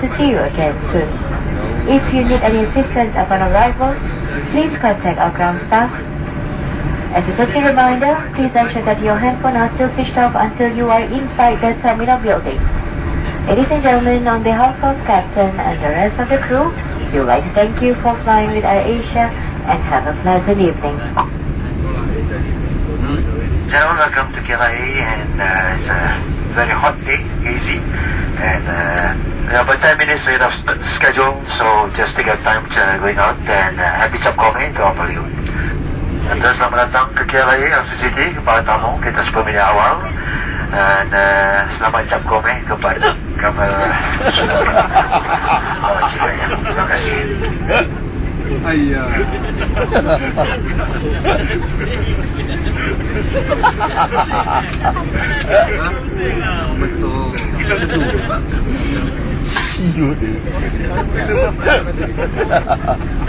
to see you again soon. If you need any assistance upon arrival, please contact our ground staff. As a safety reminder, please ensure that your handphone are still switched off until you are inside the terminal building. Ladies and gentlemen, on behalf of Captain and the rest of the crew, we would like to thank you for flying with AirAsia and have a pleasant evening. Gentlemen, welcome to KLIA, and it's a very hot day, hazy, and we have about 10 minutes later of schedule, so just take our time going out, and happy job coming to our Hollywood. At selamat datang ke KLIA LCCT kepada tamu kita sepemilik awal, dan selamat job coming kepada terima kasih. Ayah. Betul. Siut dia.